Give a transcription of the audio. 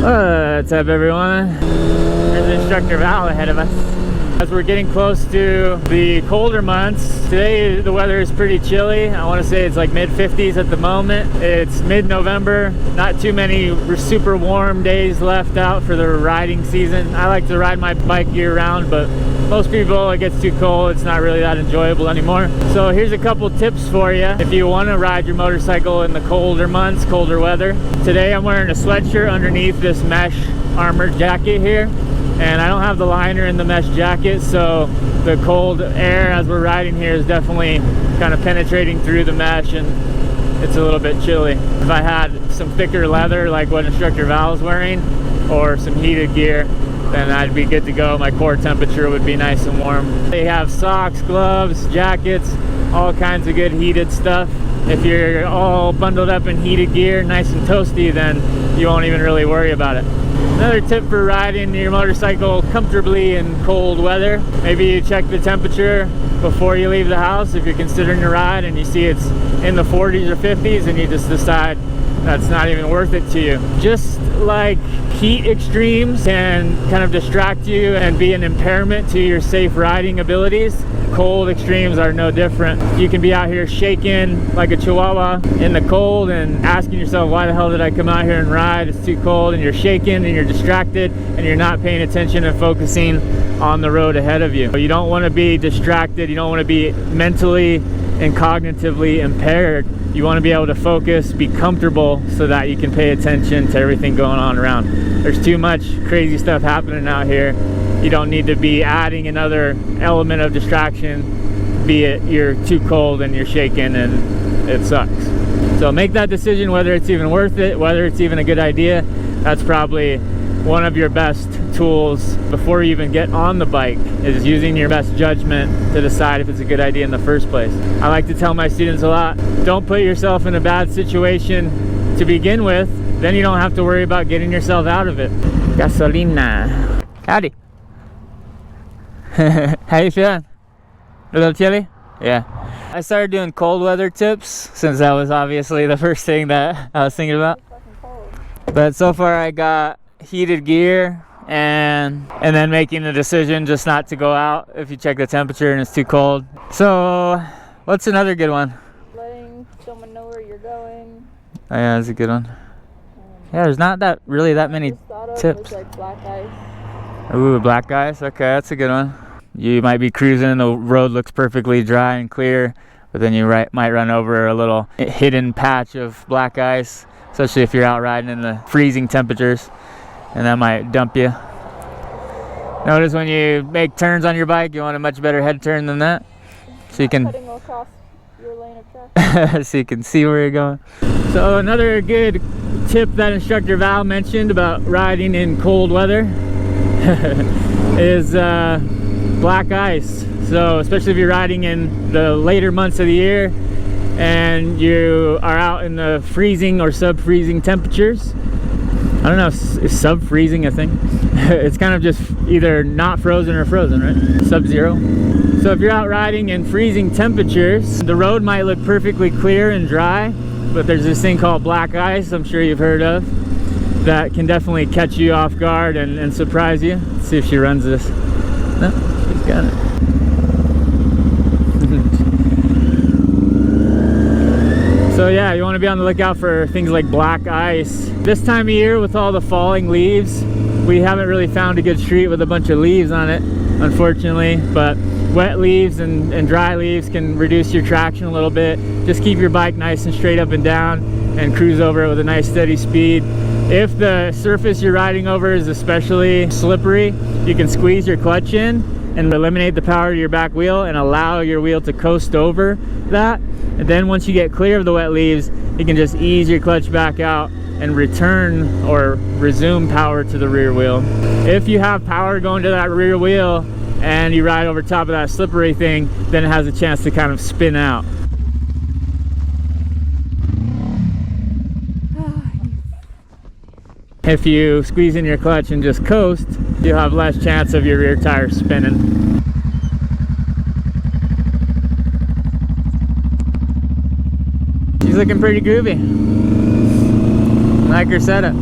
What's up, everyone? There's Instructor Val ahead of us. As we're getting close to the colder months, today the weather is pretty chilly. I want to say it's like mid-50s at the moment. It's mid-November, not too many super warm days left out for the riding season. I like to ride my bike year-round, but most people, it gets too cold, it's not really that enjoyable anymore. So here's a couple tips for you if you want to ride your motorcycle in the colder months, colder weather. Today I'm wearing a sweatshirt underneath this mesh armored jacket here. And I don't have the liner in the mesh jacket, so the cold air as we're riding here is definitely kind of penetrating through the mesh, and it's a little bit chilly. If I had some thicker leather like what Instructor Val is wearing, or some heated gear, then I'd be good to go. My core temperature would be nice and warm. They have socks, gloves, jackets, all kinds of good heated stuff. If you're all bundled up in heated gear, nice and toasty, then you won't even really worry about it. Another tip for riding your motorcycle comfortably in cold weather, maybe you check the temperature before you leave the house if you're considering a ride and you see it's in the 40s or 50s and you just decide that's not even worth it to you. Just like heat extremes can kind of distract you and be an impairment to your safe riding abilities, cold extremes are no different. You can be out here shaking like a chihuahua in the cold and asking yourself, why the hell did I come out here and ride? It's too cold, and you're shaking and you're distracted and you're not paying attention and focusing on the road ahead of you. You don't want to be distracted, you don't want to be mentally and cognitively impaired. You want to be able to focus, be comfortable, so that you can pay attention to everything going on around. There's too much crazy stuff happening out here. You don't need to be adding another element of distraction, be it you're too cold and you're shaking and it sucks. So make that decision whether it's even worth it, whether it's even a good idea. That's probably one of your best tools before you even get on the bike, is using your best judgment to decide if it's a good idea in the first place. I like to tell my students a lot, don't put yourself in a bad situation to begin with, then you don't have to worry about getting yourself out of it. Gasolina. Howdy. How you feeling? A little chilly? Yeah. I started doing cold weather tips since that was obviously the first thing that I was thinking about. But so far I got heated gear and then making the decision just not to go out if you check the temperature and it's too cold. So what's another good one? Letting someone know where you're going. Oh yeah, that's a good one. Yeah, there's not that many tips. Like black ice. Ooh, black ice. Okay, that's a good one. You might be cruising and the road looks perfectly dry and clear, but then you might run over a little hidden patch of black ice, especially if you're out riding in the freezing temperatures, and that might dump you. Notice when you make turns on your bike, you want a much better head turn than that, so you can cutting across your lane of traffic. So you can see where you're going. So another good tip that Instructor Val mentioned about riding in cold weather is black ice. So especially if you're riding in the later months of the year and you are out in the freezing or sub-freezing temperatures. I don't know, is sub-freezing a thing? It's kind of just either not frozen or frozen, right? Sub-zero. So if you're out riding in freezing temperatures, the road might look perfectly clear and dry, but there's this thing called black ice, I'm sure you've heard of, that can definitely catch you off guard and surprise you. Let's see if she runs this. No, she's got it. So yeah, you want to be on the lookout for things like black ice. This time of year with all the falling leaves, we haven't really found a good street with a bunch of leaves on it, unfortunately, but wet leaves and dry leaves can reduce your traction a little bit. Just keep your bike nice and straight up and down and cruise over it with a nice steady speed. If the surface you're riding over is especially slippery, you can squeeze your clutch in and eliminate the power of your back wheel and allow your wheel to coast over that. And then once you get clear of the wet leaves, you can just ease your clutch back out and return or resume power to the rear wheel. If you have power going to that rear wheel and you ride over top of that slippery thing, then it has a chance to kind of spin out. If you squeeze in your clutch and just coast, you'll have less chance of your rear tire spinning. She's looking pretty groovy. I like her setup.